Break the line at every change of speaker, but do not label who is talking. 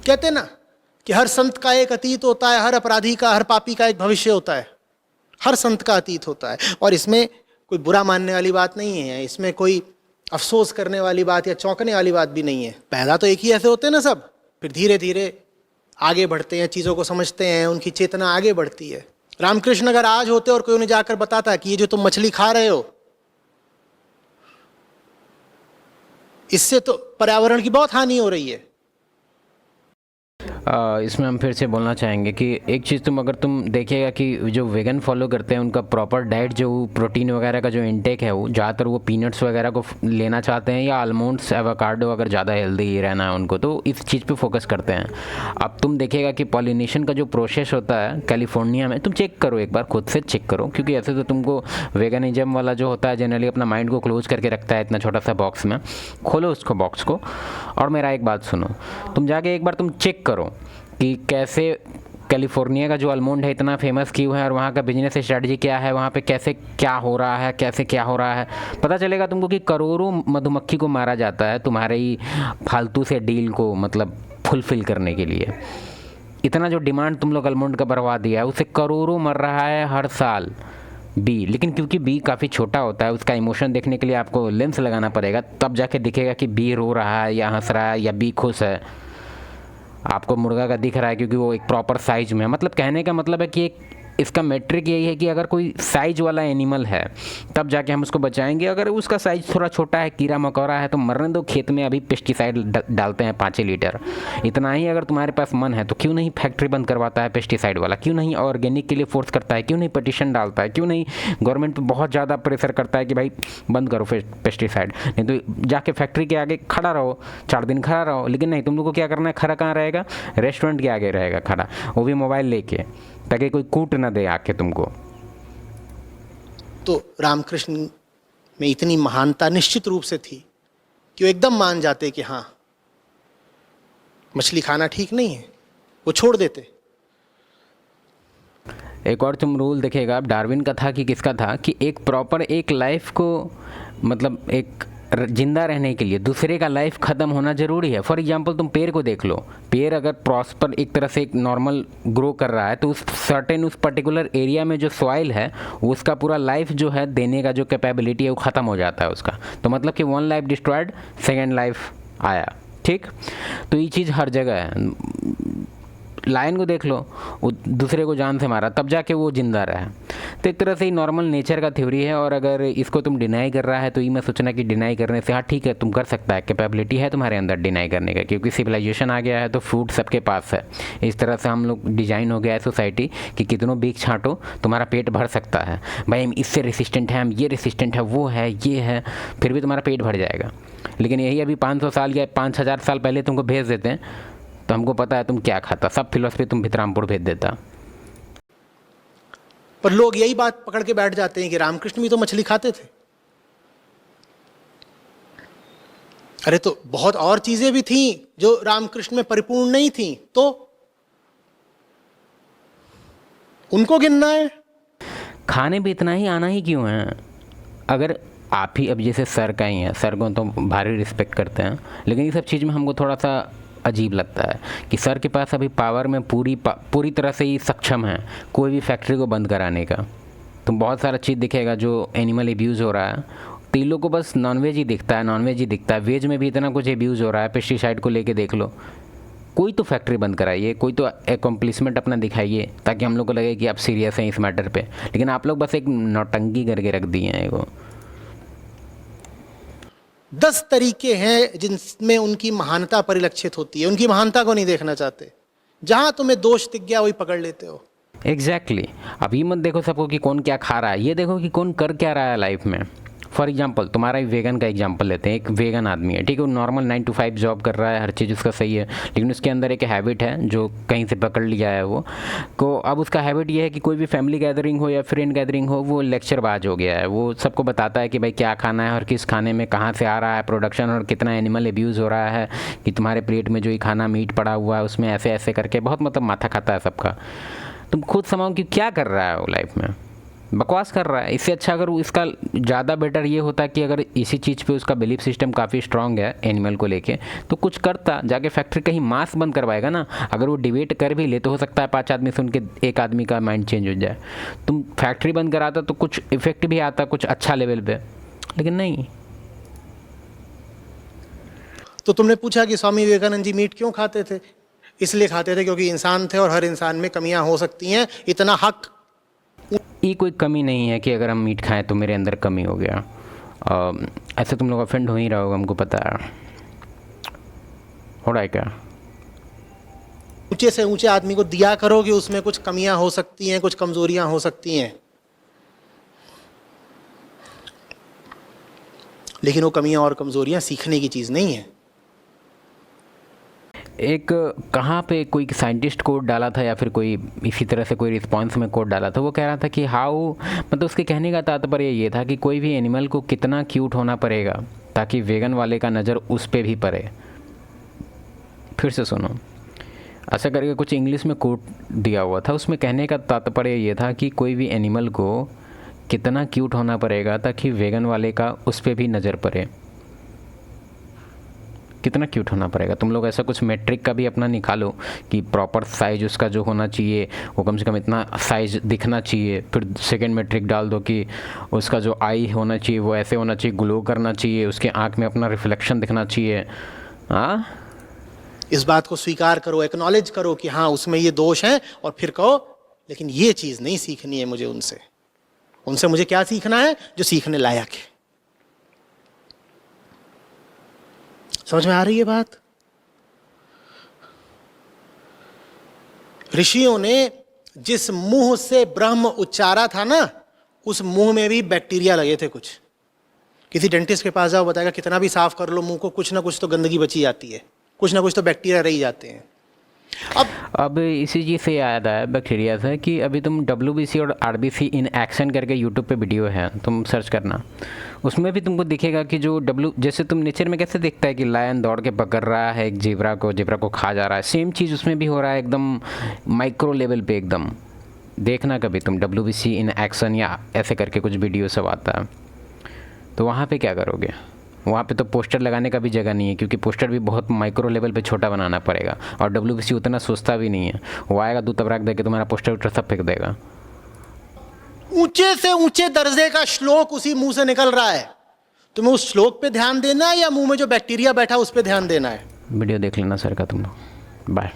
कहते ना कि हर संत का एक अतीत होता है, हर अपराधी का, हर पापी का एक भविष्य होता है। हर संत का अतीत होता है, और इसमें कोई बुरा मानने वाली बात नहीं है, इसमें कोई अफसोस करने वाली बात या चौंकने वाली बात भी नहीं है। पैदा तो एक ही ऐसे होते हैं ना सब, फिर धीरे धीरे आगे बढ़ते हैं, चीज़ों को समझते हैं, उनकी चेतना आगे बढ़ती है। रामकृष्ण अगर आज होते और कोई उन्हें जाकर बताता कि ये जो तुम मछली खा रहे हो, इससे तो पर्यावरण की बहुत हानि हो रही है।
इसमें हम फिर से बोलना चाहेंगे कि एक चीज़ अगर तुम देखिएगा कि जो वेगन फॉलो करते हैं उनका प्रॉपर डाइट, जो प्रोटीन वगैरह का जो इनटेक है, वो ज़्यादातर वो पीनट्स वगैरह को लेना चाहते हैं, या आलमंड्स, एवोकाडो, अगर ज़्यादा हेल्दी रहना है उनको तो इस चीज़ पे फोकस करते हैं। अब तुम देखिएगा कि पॉलिनेशन का जो प्रोसेस होता है कैलिफोर्निया में, तुम चेक करो एक बार, खुद से चेक करो, क्योंकि ऐसे तो तुमको वेगनिज्म वाला जो होता है जनरली अपना माइंड को क्लोज करके रखता है इतना छोटा सा बॉक्स में। खोलो उसको, बॉक्स को, और मेरा एक बात सुनो, तुम जाके एक बार तुम चेक करो कि कैसे कैलिफोर्निया का जो आलमंड है इतना फेमस क्यों है, और वहाँ का बिजनेस स्ट्रेटजी क्या है, वहाँ पे कैसे क्या हो रहा है, कैसे क्या हो रहा है। पता चलेगा तुमको कि करोड़ों मधुमक्खी को मारा जाता है तुम्हारे ही फालतू से डील को मतलब फुलफिल करने के लिए। इतना जो डिमांड तुम लोग आलमंड का बढ़वा दिया है, उससे करोड़ों मर रहा है हर साल बी। लेकिन क्योंकि बी काफ़ी छोटा होता है, उसका इमोशन देखने के लिए आपको लेंस लगाना पड़ेगा, तब जाके दिखेगा कि बी रो रहा है या हंस रहा है या बी खुश है। आपको मुर्गा का दिख रहा है क्योंकि वो एक प्रॉपर साइज में है। मतलब कहने का मतलब है कि एक इसका मेट्रिक यही है कि अगर कोई साइज वाला एनिमल है तब जाके हम उसको बचाएंगे। अगर उसका साइज थोड़ा छोटा है, कीड़ा मकोड़ा है, तो मरने दो, खेत में अभी पेस्टिसाइड डालते हैं 5 लीटर। इतना ही अगर तुम्हारे पास मन है तो क्यों नहीं फैक्ट्री बंद करवाता है पेस्टिसाइड वाला, क्यों नहीं ऑर्गेनिक के लिए फोर्स करता है, क्यों नहीं पटिशन डालता है, क्यों नहीं गवर्नमेंट पर बहुत ज़्यादा प्रेशर करता है कि भाई बंद करो पेस्टिसाइड। नहीं तो जाके फैक्ट्री के आगे खड़ा रहो, 4 दिन खड़ा रहो। लेकिन नहीं, तुम लोग को क्या करना है, खड़ा कहाँ रहेगा, रेस्टोरेंट के आगे रहेगा खड़ा, वो भी मोबाइल लेके, ताकि कोई कूट ना दे आके तुमको।
तो रामकृष्ण में इतनी महानता निश्चित रूप से थी कि वो एकदम मान जाते कि हाँ मछली खाना ठीक नहीं है, वो छोड़ देते।
एक और तुम रूल देखेगा, डार्विन का था कि किसका था, कि एक प्रॉपर एक लाइफ को मतलब एक जिंदा रहने के लिए दूसरे का लाइफ ख़त्म होना ज़रूरी है। फॉर एग्जांपल तुम पेड़ को देख लो, पेड़ अगर प्रॉस्पर एक तरह से एक नॉर्मल ग्रो कर रहा है तो उस सर्टेन उस पर्टिकुलर एरिया में जो सॉइल है उसका पूरा लाइफ जो है देने का जो कैपेबिलिटी है वो ख़त्म हो जाता है उसका। तो मतलब कि 1 लाइफ डिस्ट्रॉयड, 2nd लाइफ आया। ठीक, तो ये चीज़ हर जगह है। लायन को देख लो, वो दूसरे को जान से मारा तब जाके वो जिंदा रहा। तो एक तरह से ही नॉर्मल नेचर का थ्योरी है। और अगर इसको तुम डिनाई कर रहा है तो ये मैं सोचना कि डिनाई करने से, हाँ ठीक है तुम कर सकता है, कैपेबिलिटी है तुम्हारे अंदर डिनाई करने का, क्योंकि सिविलाइजेशन आ गया है तो फूड सबके पास है। इस तरह से हम लोग डिजाइन हो गया है सोसाइटी कि कितनों बीक छांटो तुम्हारा पेट भर सकता है। भाई हम इससे रेसिस्टेंट है, हम ये रेसिस्टेंट है, वो है, ये है, फिर भी तुम्हारा पेट भर जाएगा। लेकिन यही अभी 500 साल या 5000 साल पहले तुमको भेज देते हैं तो हमको पता है तुम क्या खाता, सब फिलॉसफी तुम भितरामपुर भेज देता।
पर लोग यही बात पकड़ के बैठ जाते हैं कि रामकृष्ण भी तो मछली खाते थे। अरे तो बहुत और चीजें भी थीं जो रामकृष्ण में परिपूर्ण नहीं थीं, तो उनको गिनना है।
खाने भी इतना ही आना ही क्यों है? अगर आप ही अब जैसे सर का ही है, सर को तो भारी रिस्पेक्ट करते हैं, लेकिन ये सब चीज़ में हमको थोड़ा सा अजीब लगता है कि सर के पास अभी पावर में पूरी तरह से ही सक्षम है कोई भी फैक्ट्री को बंद कराने का। तो बहुत सारा चीज़ दिखेगा जो एनिमल एब्यूज़ हो रहा है, तो इन लोग को बस नॉनवेज ही दिखता है, नॉनवेज ही दिखता है। वेज में भी इतना कुछ एब्यूज़ हो रहा है, पेस्टिसाइड को लेके देख लो। कोई तो फैक्ट्री बंद कराइए, कोई तो एकम्प्लिसमेंट अपना दिखाइए ताकि हम लोग को लगे कि आप सीरियस हैं इस मैटर पे। लेकिन आप लोग बस एक नौटंकी करके रख दिए हैं। वो
10 तरीके हैं जिनमें उनकी महानता परिलक्षित होती है, उनकी महानता को नहीं देखना चाहते। जहां तुम्हें दोष दिख गया वही पकड़ लेते हो।
एग्जैक्टली। अब ये मत देखो सबको कि कौन क्या खा रहा है, ये देखो कि कौन कर क्या रहा है लाइफ में। फॉर एग्जाम्पल तुम्हारा ही वेगन का एग्जाम्पल लेते हैं। एक वेगन आदमी है, ठीक है, वो नॉर्मल 9 to 5 जॉब कर रहा है, हर चीज़ उसका सही है, लेकिन उसके अंदर एक हैबिट है जो कहीं से पकड़ लिया है वो को। अब उसका हैबिट ये है कि कोई भी फैमिली गैदरिंग हो या फ्रेंड गैदरिंग हो, वो लेक्चरबाज हो गया है। वो सबको बताता है कि भाई क्या खाना है और किस खाने में कहाँ से आ रहा है प्रोडक्शन और कितना एनिमल एब्यूज़ हो रहा है, कि तुम्हारे प्लेट में जो ही खाना मीट पड़ा हुआ है उसमें ऐसे ऐसे करके बहुत मतलब माथा खाता है सबका। तुम खुद समझो कि क्या कर रहा है वो लाइफ में। बकवास कर रहा है। इससे अच्छा अगर वो इसका ज़्यादा बेटर ये होता कि अगर इसी चीज़ पे उसका बिलीफ सिस्टम काफ़ी स्ट्रांग है एनिमल को लेके, तो कुछ करता, जाके फैक्ट्री कहीं मांस बंद करवाएगा ना। अगर वो डिबेट कर भी ले तो हो सकता है 5 आदमी सुन के एक आदमी का माइंड चेंज हो जाए। तुम फैक्ट्री बंद कराता तो कुछ इफेक्ट भी आता कुछ अच्छा लेवल पे, लेकिन नहीं।
तो तुमने पूछा कि स्वामी विवेकानंद जी मीट क्यों खाते थे? इसलिए खाते थे क्योंकि इंसान थे और हर इंसान में कमियां हो सकती हैं, इतना हक।
ये कोई कमी नहीं है कि अगर हम मीट खाएं तो मेरे अंदर कमी हो गया। ऐसे तुम लोग ऑफेंड हो ही रहा होगा, हमको पता है। हो रहा है क्या?
ऊंचे से ऊंचे आदमी को दिया करो कि उसमें कुछ कमियां हो सकती हैं, कुछ कमजोरियां हो सकती हैं, लेकिन वो कमियां और कमजोरियां सीखने की चीज नहीं है।
एक कहाँ पे कोई साइंटिस्ट कोड डाला था या फिर कोई इसी तरह से कोई रिस्पॉन्स में कोड डाला था, वो कह रहा था कि हाउ, मतलब उसके कहने का तात्पर्य ये था कि कोई भी एनिमल को कितना क्यूट होना पड़ेगा ताकि वेगन वाले का नज़र उस पर भी पड़े। फिर से सुनो, ऐसा करके कुछ इंग्लिश में कोड दिया हुआ था। उसमें कहने का तात्पर्य ये था कि कोई भी एनिमल को कितना क्यूट होना पड़ेगा ताकि वेगन वाले का उस पर भी नज़र पड़े। कितना क्यूट होना पड़ेगा? तुम लोग ऐसा कुछ मैट्रिक का भी अपना निकालो कि प्रॉपर साइज उसका जो होना चाहिए वो कम से कम इतना साइज दिखना चाहिए। फिर सेकंड मैट्रिक डाल दो कि उसका जो आई होना चाहिए वो ऐसे होना चाहिए, ग्लो करना चाहिए, उसके आँख में अपना रिफ्लेक्शन दिखना चाहिए। हाँ,
इस बात को स्वीकार करो, एक्नॉलेज करो कि हाँ उसमें ये दोष है, और फिर कहो लेकिन ये चीज नहीं सीखनी है मुझे उनसे। उनसे मुझे क्या सीखना है? जो सीखने लायक है। समझ में आ रही है बात? ऋषियों ने जिस मुंह से ब्रह्म उच्चारा था ना, उस मुंह में भी बैक्टीरिया लगे थे कुछ। किसी डेंटिस्ट के पास जाओ, बताएगा कितना भी साफ कर लो मुंह को, कुछ ना कुछ तो गंदगी बची जाती है, कुछ ना कुछ तो बैक्टीरिया रह ही जाते हैं।
अब इसी चीज़ से याद आया बैक्टीरिया से कि अभी तुम WBC और RBC इन एक्शन करके यूट्यूब पे वीडियो है, तुम सर्च करना। उसमें भी तुमको दिखेगा कि जो जैसे तुम नेचर में कैसे देखता है कि लायन दौड़ के पकड़ रहा है एक जेब्रा को खा जा रहा है, सेम चीज़ उसमें भी हो रहा है, एकदम माइक्रो लेवल पे। एकदम देखना कभी तुम WBC इन एक्शन या ऐसे करके कुछ वीडियो सब आता है, तो वहाँ पर क्या करोगे? वहाँ पे तो पोस्टर लगाने का भी जगह नहीं है, क्योंकि पोस्टर भी बहुत माइक्रो लेवल पे छोटा बनाना पड़ेगा, और WBC उतना सोचता भी नहीं है। वो आएगा दूध तबराक दे के तुम्हारा पोस्टर सब फेंक देगा।
ऊंचे से ऊंचे दर्जे का श्लोक उसी मुंह से निकल रहा है। तुम्हें उस श्लोक पे ध्यान देना है या मुंह में जो बैक्टीरिया बैठा उस पे ध्यान देना है?
वीडियो देख लेना सर का तुम लोग। बाय।